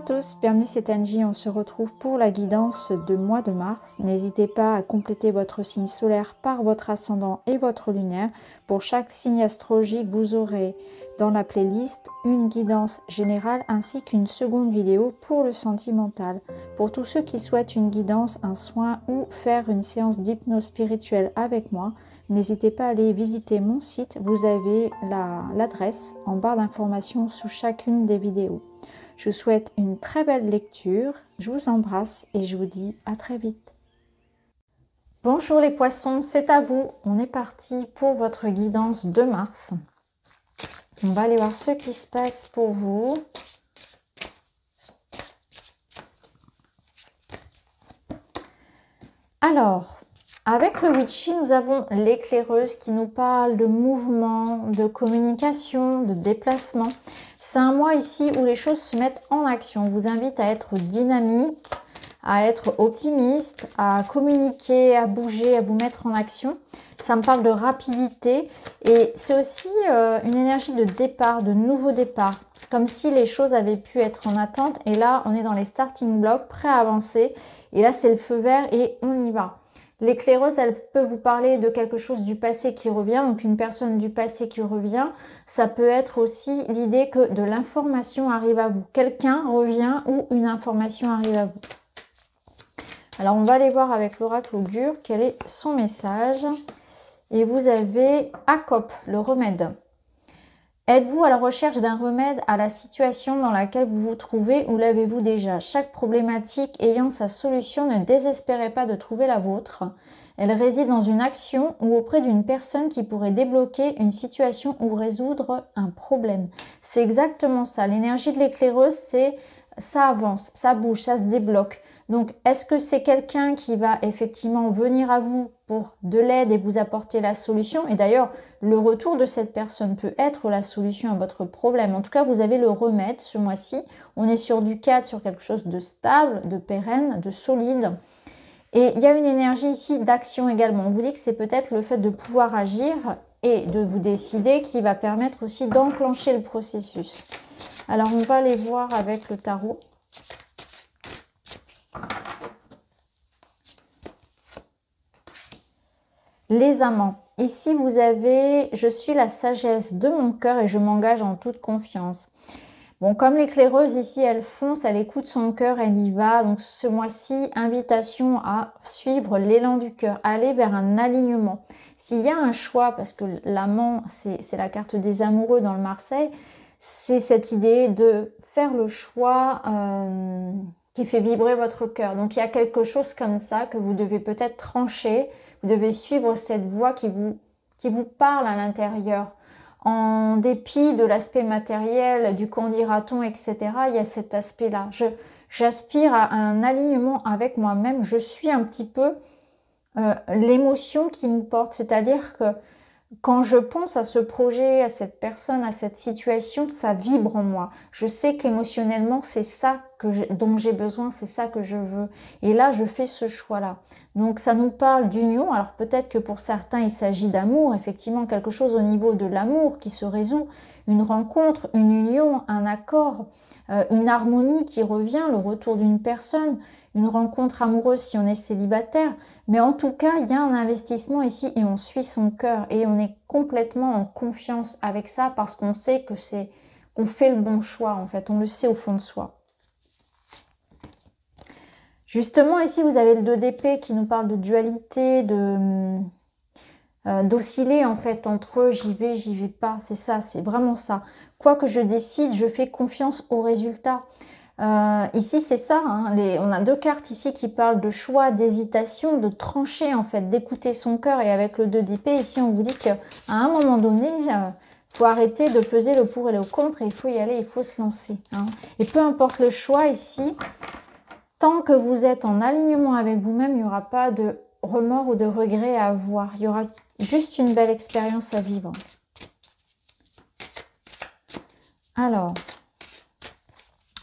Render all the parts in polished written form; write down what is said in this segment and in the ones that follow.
tous, bienvenue, c'est Angie. On se retrouve pour la guidance de mois de mars. N'hésitez pas à compléter votre signe solaire par votre ascendant et votre lunaire. Pour chaque signe astrologique, vous aurez dans la playlist une guidance générale ainsi qu'une seconde vidéo pour le sentimental. Pour tous ceux qui souhaitent une guidance, un soin ou faire une séance d'hypnose spirituelle avec moi, n'hésitez pas à aller visiter mon site. Vous avez l'adresse en barre d'informations sous chacune des vidéos. Je vous souhaite une très belle lecture, je vous embrasse et je vous dis à très vite. Bonjour les poissons, c'est à vous, on est parti pour votre guidance de mars. On va aller voir ce qui se passe pour vous. Alors, avec le Witchy, nous avons l'éclaireuse qui nous parle de mouvement, de communication, de déplacement. C'est un mois ici où les choses se mettent en action. On vous invite à être dynamique, à être optimiste, à communiquer, à bouger, à vous mettre en action. Ça me parle de rapidité et c'est aussi une énergie de départ, de nouveau départ. Comme si les choses avaient pu être en attente et là, on est dans les starting blocks, prêts à avancer. Et là, c'est le feu vert et on y va. L'éclaireuse, elle peut vous parler de quelque chose du passé qui revient, donc une personne du passé qui revient. Ça peut être aussi l'idée que de l'information arrive à vous. Quelqu'un revient ou une information arrive à vous. Alors, on va aller voir avec l'oracle augure quel est son message. Et vous avez Acop, le remède. Êtes-vous à la recherche d'un remède à la situation dans laquelle vous vous trouvez ou l'avez-vous déjà? Chaque problématique ayant sa solution, ne désespérez pas de trouver la vôtre. Elle réside dans une action ou auprès d'une personne qui pourrait débloquer une situation ou résoudre un problème. C'est exactement ça. L'énergie de l'éclaireuse, c'est ça avance, ça bouge, ça se débloque. Donc, est-ce que c'est quelqu'un qui va effectivement venir à vous pour de l'aide et vous apporter la solution? Et d'ailleurs, le retour de cette personne peut être la solution à votre problème. En tout cas, vous avez le remède ce mois-ci. On est sur du 4, sur quelque chose de stable, de pérenne, de solide. Et il y a une énergie ici d'action également. On vous dit que c'est peut-être le fait de pouvoir agir et de vous décider qui va permettre aussi d'enclencher le processus. Alors, on va aller voir avec le tarot. Les amants. Ici, vous avez « Je suis la sagesse de mon cœur et je m'engage en toute confiance ». Bon, comme l'éclaireuse ici, elle fonce, elle écoute son cœur, elle y va. Donc, ce mois-ci, invitation à suivre l'élan du cœur, aller vers un alignement. S'il y a un choix, parce que l'amant, c'est la carte des amoureux dans le Marseille, c'est cette idée de faire le choix qui fait vibrer votre cœur. Donc, il y a quelque chose comme ça que vous devez peut-être trancher. Vous devez suivre cette voie qui vous parle à l'intérieur. En dépit de l'aspect matériel, du qu'en dira-t-on, etc., il y a cet aspect-là. J'aspire à un alignement avec moi-même. Je suis un petit peu l'émotion qui me porte. C'est-à-dire que quand je pense à ce projet, à cette personne, à cette situation, ça vibre en moi. Je sais qu'émotionnellement, c'est ça dont j'ai besoin, c'est ça que je veux. Et là, je fais ce choix-là. Donc, ça nous parle d'union. Alors, peut-être que pour certains, il s'agit d'amour. Effectivement, quelque chose au niveau de l'amour qui se résout. Une rencontre, une union, un accord, une harmonie qui revient, le retour d'une personne, une rencontre amoureuse si on est célibataire. Mais en tout cas, il y a un investissement ici et on suit son cœur. Et on est complètement en confiance avec ça parce qu'on sait que qu'on fait le bon choix, en fait. On le sait au fond de soi. Justement, ici, vous avez le 2 d'épée qui nous parle de dualité, d'osciller en fait entre j'y vais pas. C'est ça, c'est vraiment ça. Quoi que je décide, je fais confiance au résultat. Ici, c'est ça. Hein, on a 2 cartes ici qui parlent de choix, d'hésitation, de trancher en fait, d'écouter son cœur. Et avec le 2 d'épée, ici, on vous dit qu'à un moment donné, faut arrêter de peser le pour et le contre. Et il faut y aller, il faut se lancer. Hein. Et peu importe le choix ici, tant que vous êtes en alignement avec vous-même, il n'y aura pas de remords ou de regrets à avoir. Il y aura juste une belle expérience à vivre. Alors,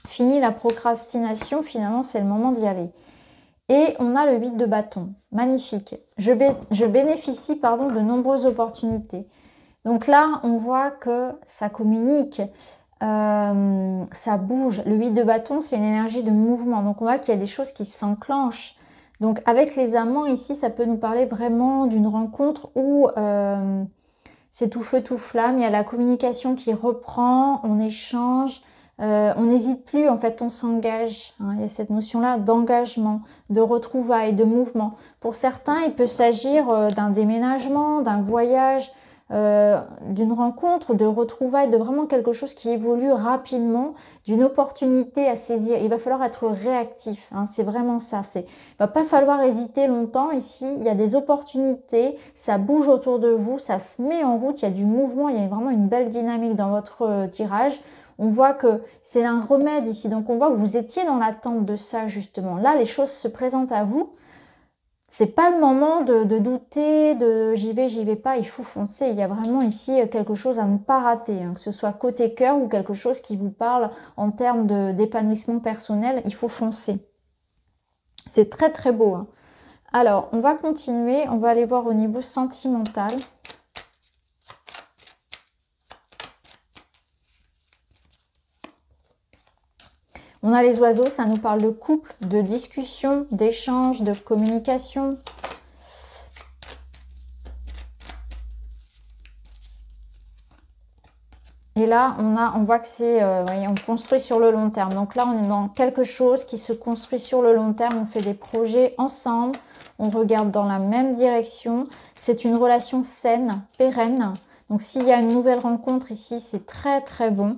fini la procrastination, finalement, c'est le moment d'y aller. Et on a le 8 de bâton. Magnifique. Je bénéficie de nombreuses opportunités. Donc là, on voit que ça communique. ça bouge. Le 8 de bâton, c'est une énergie de mouvement. Donc on voit qu'il y a des choses qui s'enclenchent. Donc avec les amants ici, ça peut nous parler vraiment d'une rencontre où c'est tout feu, tout flamme. Il y a la communication qui reprend, on échange, on n'hésite plus, en fait, on s'engage. Hein. Il y a cette notion-là d'engagement, de retrouvailles, de mouvement. Pour certains, il peut s'agir d'un déménagement, d'un voyage, d'une rencontre, de retrouvailles, de vraiment quelque chose qui évolue rapidement, d'une opportunité à saisir. Il va falloir être réactif, hein, c'est vraiment ça. Il va pas falloir hésiter longtemps ici. Il y a des opportunités, ça bouge autour de vous, ça se met en route, il y a du mouvement, il y a vraiment une belle dynamique dans votre tirage. On voit que c'est un remède ici, donc on voit que vous étiez dans l'attente de ça justement. Là, les choses se présentent à vous. C'est pas le moment de douter, de j'y vais pas, il faut foncer. Il y a vraiment ici quelque chose à ne pas rater, hein, que ce soit côté cœur ou quelque chose qui vous parle en termes d'épanouissement personnel, il faut foncer. C'est très très beau. Hein. Alors, on va continuer, on va aller voir au niveau sentimental. On a les oiseaux, ça nous parle de couple, de discussion, d'échange, de communication. Et là, on voit que c'est, on construit sur le long terme. Donc là, on est dans quelque chose qui se construit sur le long terme. On fait des projets ensemble, on regarde dans la même direction. C'est une relation saine, pérenne. Donc s'il y a une nouvelle rencontre ici, c'est très très bon.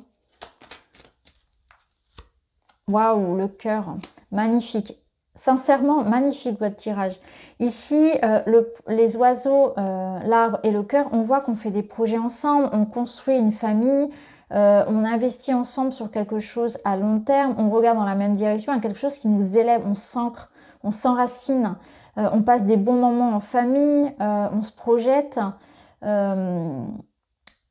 Waouh, le cœur, magnifique. Sincèrement, magnifique votre tirage. Ici, les oiseaux, l'arbre et le cœur, on voit qu'on fait des projets ensemble, on construit une famille, on investit ensemble sur quelque chose à long terme, on regarde dans la même direction, à quelque chose qui nous élève, on s'ancre, on s'enracine, on passe des bons moments en famille, on se projette.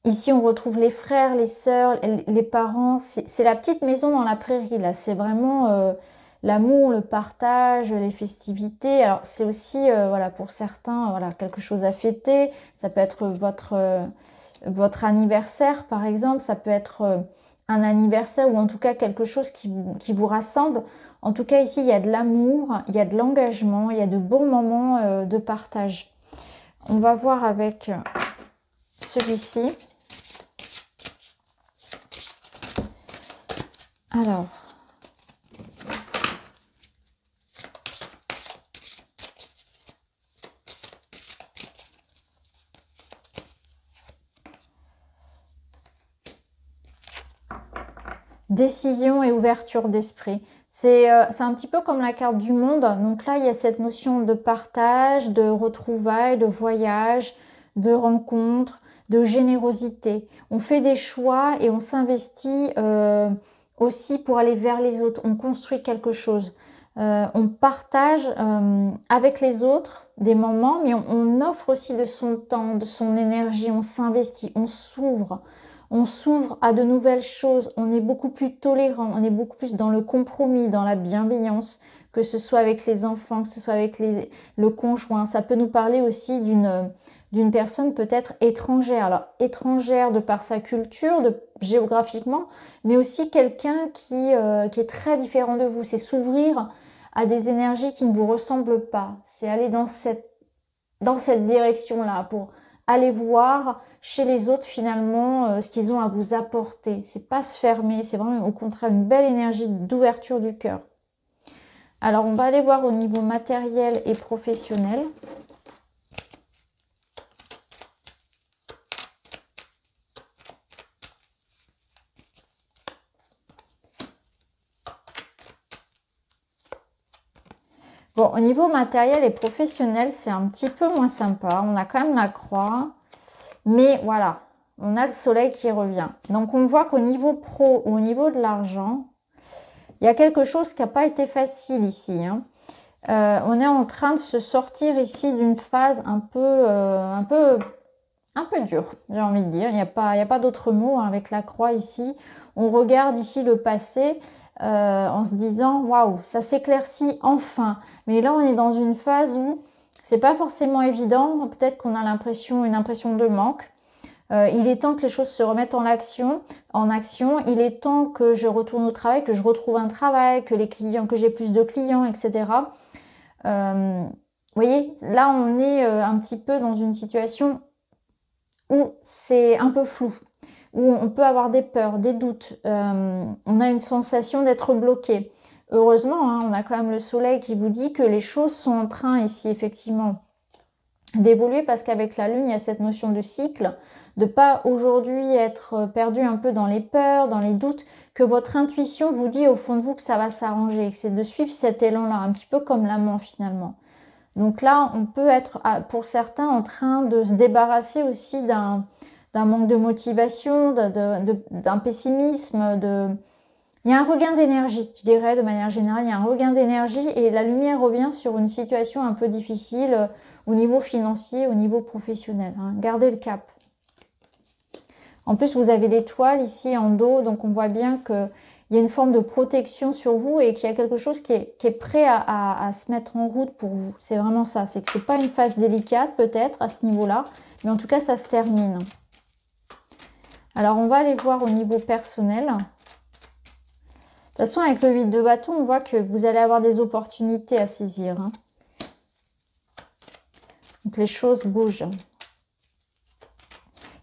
Ici, on retrouve les frères, les sœurs, les parents. C'est la petite maison dans la prairie, là. C'est vraiment l'amour, le partage, les festivités. Alors, c'est aussi, voilà, pour certains, voilà, quelque chose à fêter. Ça peut être votre anniversaire, par exemple. Ça peut être un anniversaire ou en tout cas quelque chose qui vous rassemble. En tout cas, ici, il y a de l'amour, il y a de l'engagement, il y a de bons moments de partage. On va voir avec celui-ci. Alors, décision et ouverture d'esprit. C'est un petit peu comme la carte du monde. Donc là, il y a cette notion de partage, de retrouvailles, de voyage, de rencontre, de générosité. On fait des choix et on s'investit aussi pour aller vers les autres. On construit quelque chose. On partage avec les autres des moments, mais on offre aussi de son temps, de son énergie. On s'investit, on s'ouvre. On s'ouvre à de nouvelles choses, on est beaucoup plus tolérant, on est beaucoup plus dans le compromis, dans la bienveillance, que ce soit avec les enfants, que ce soit avec le conjoint. Ça peut nous parler aussi d'une personne peut-être étrangère. Alors, étrangère de par sa culture, géographiquement, mais aussi quelqu'un qui est très différent de vous. C'est s'ouvrir à des énergies qui ne vous ressemblent pas. C'est aller dans cette direction-là pour aller voir chez les autres finalement ce qu'ils ont à vous apporter. C'est pas se fermer, c'est vraiment au contraire une belle énergie d'ouverture du cœur. Alors on va aller voir au niveau matériel et professionnel. Bon, au niveau matériel et professionnel, c'est un petit peu moins sympa. On a quand même la croix. Mais voilà, on a le soleil qui revient. Donc, on voit qu'au niveau pro ou au niveau de l'argent, il y a quelque chose qui n'a pas été facile ici. Hein. On est en train de se sortir ici d'une phase un peu dure, j'ai envie de dire. Il n'y a pas d'autre mot hein, avec la croix ici. On regarde ici le passé. En se disant waouh, ça s'éclaircit enfin. Mais là, on est dans une phase où c'est pas forcément évident. Peut-être qu'on a une impression de manque. Il est temps que les choses se remettent en action. Il est temps que je retourne au travail, que je retrouve un travail, que j'ai plus de clients, etc. Vous voyez, là on est un petit peu dans une situation où c'est un peu flou, où on peut avoir des peurs, des doutes. On a une sensation d'être bloqué. Heureusement, hein, on a quand même le soleil qui vous dit que les choses sont en train ici, effectivement, d'évoluer, parce qu'avec la lune, il y a cette notion de cycle, de pas aujourd'hui être perdu un peu dans les peurs, dans les doutes, que votre intuition vous dit au fond de vous que ça va s'arranger, que c'est de suivre cet élan-là, un petit peu comme l'amant finalement. Donc là, on peut être, pour certains, en train de se débarrasser aussi d'un manque de motivation, d'un pessimisme, il y a un regain d'énergie, je dirais, de manière générale, il y a un regain d'énergie et la lumière revient sur une situation un peu difficile au niveau financier, au niveau professionnel. Hein. Gardez le cap. En plus, vous avez l'étoile ici en dos, donc on voit bien qu'il y a une forme de protection sur vous et qu'il y a quelque chose qui est prêt à se mettre en route pour vous. C'est vraiment ça, c'est que ce n'est pas une phase délicate peut-être à ce niveau-là, mais en tout cas, ça se termine. Alors, on va aller voir au niveau personnel. De toute façon, avec le 8 de bâton, on voit que vous allez avoir des opportunités à saisir. Hein. Donc, les choses bougent.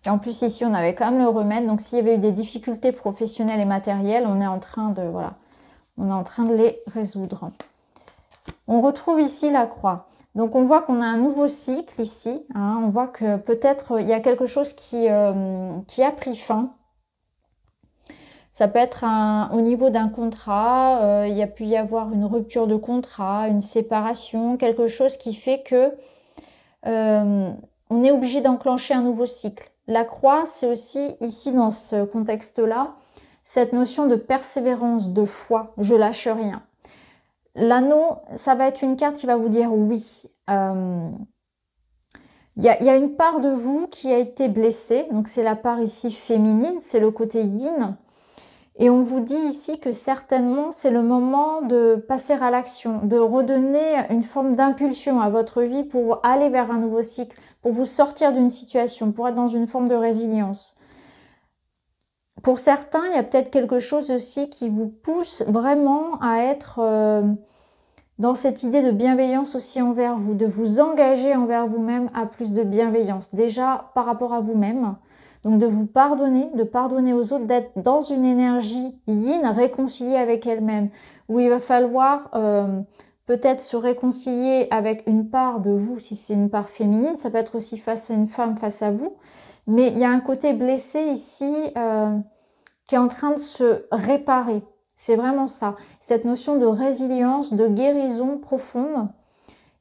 Et en plus, ici, on avait quand même le remède. Donc, s'il y avait eu des difficultés professionnelles et matérielles, on est en train de, voilà, on est en train de les résoudre. On retrouve ici la croix. Donc, on voit qu'on a un nouveau cycle ici. Hein. On voit que peut-être il y a quelque chose qui a pris fin. Ça peut être au niveau d'un contrat, il y a pu y avoir une rupture de contrat, une séparation, quelque chose qui fait que on est obligé d'enclencher un nouveau cycle. La croix, c'est aussi ici dans ce contexte-là, cette notion de persévérance, de foi, je lâche rien. L'anneau, ça va être une carte qui va vous dire oui. Il y a une part de vous qui a été blessée, donc c'est la part ici féminine, c'est le côté yin. Et on vous dit ici que certainement, c'est le moment de passer à l'action, de redonner une forme d'impulsion à votre vie pour aller vers un nouveau cycle, pour vous sortir d'une situation, pour être dans une forme de résilience. Pour certains, il y a peut-être quelque chose aussi qui vous pousse vraiment à être dans cette idée de bienveillance aussi envers vous, de vous engager envers vous-même à plus de bienveillance, déjà par rapport à vous-même. Donc de vous pardonner, de pardonner aux autres, d'être dans une énergie yin, réconciliée avec elle-même, où il va falloir peut-être se réconcilier avec une part de vous, si c'est une part féminine, ça peut être aussi face à une femme, face à vous, mais il y a un côté blessé ici qui est en train de se réparer. C'est vraiment ça, cette notion de résilience, de guérison profonde,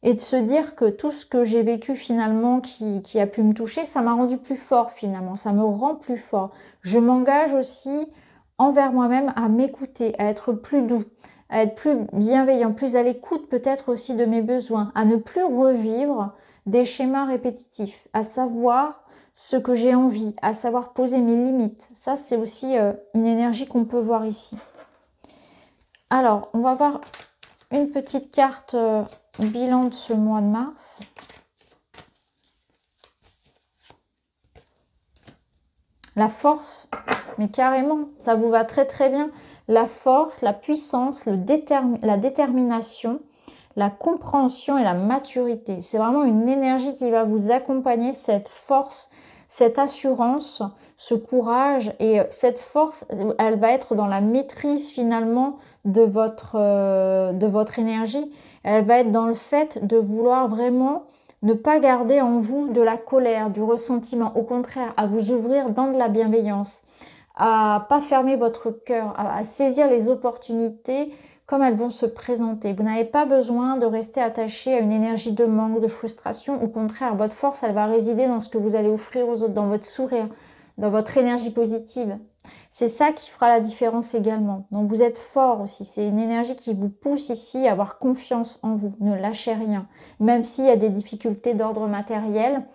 et de se dire que tout ce que j'ai vécu finalement qui a pu me toucher, ça m'a rendu plus fort finalement, ça me rend plus fort. Je m'engage aussi envers moi-même à m'écouter, à être plus doux, à être plus bienveillant, plus à l'écoute peut-être aussi de mes besoins, à ne plus revivre des schémas répétitifs, à savoir ce que j'ai envie, à savoir poser mes limites. Ça, c'est aussi une énergie qu'on peut voir ici. Alors, on va voir une petite carte bilan de ce mois de mars. La force, mais carrément, ça vous va très très bien. La force, la puissance, la détermination, la compréhension et la maturité. C'est vraiment une énergie qui va vous accompagner, cette force, cette assurance, ce courage. Et cette force, elle va être dans la maîtrise finalement de votre énergie. Elle va être dans le fait de vouloir vraiment ne pas garder en vous de la colère, du ressentiment. Au contraire, à vous ouvrir dans de la bienveillance, à pas fermer votre cœur, à saisir les opportunités comme elles vont se présenter. Vous n'avez pas besoin de rester attaché à une énergie de manque, de frustration. Au contraire, votre force, elle va résider dans ce que vous allez offrir aux autres, dans votre sourire, dans votre énergie positive. C'est ça qui fera la différence également. Donc vous êtes fort aussi. C'est une énergie qui vous pousse ici à avoir confiance en vous. Ne lâchez rien. Même s'il y a des difficultés d'ordre matériel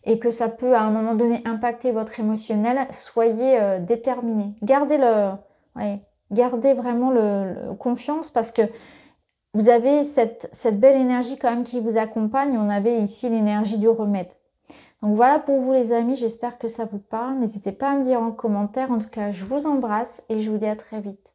et que ça peut à un moment donné impacter votre émotionnel, soyez déterminés. Gardez vraiment le confiance parce que vous avez cette belle énergie quand même qui vous accompagne. On avait ici l'énergie du remède. Donc voilà pour vous les amis, j'espère que ça vous parle. N'hésitez pas à me dire en commentaire. En tout cas, je vous embrasse et je vous dis à très vite.